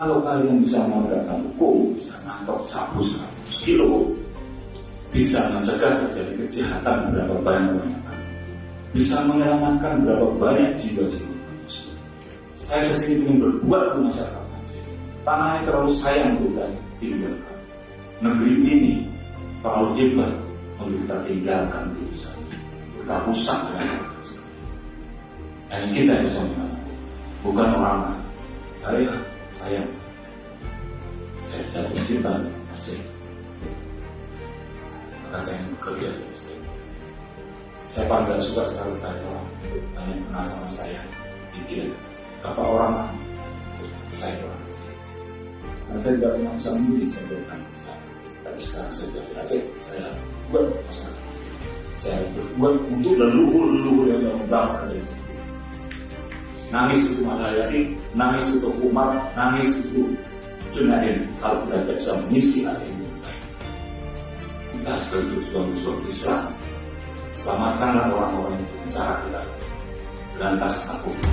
Kalau kalian bisa menegakkan hukum, bisa nangkep sabu 100 kilo, bisa mencegah terjadi kejahatan berapa banyak, bisa menyelamatkan berapa banyak jiwa-jiwa manusia. Saya kesini ingin berbuat untuk masyarakat Aceh. Tanahnya terlalu sayang untuk tinggalkan. Negeri ini terlalu hebat untuk kita tinggalkan di sana. Kita rusak dengan yang kita bisa menang, bukan orang lain. Saya jatuh cinta Aceh, maka saya bekerja di Aceh. Saya paling gak suka sekali tanya orang tanya kenal sama saya, pikir bapak orang saya orang Aceh. Karena saya tidak pernah bisa memilih, saya berikan tapi sekarang saya jadi Aceh, saya buat masyarakat, saya berbuat untuk leluhur yang telah membangun Aceh. Nangis itu Malayari, nangis itu Umar, nangis itu Junaid. Kalau kita tidak bisa mengisi Aceh ini, kita sebagai berjuang Islam, selamatkanlah orang-orang yang cara kita berantas narkoba.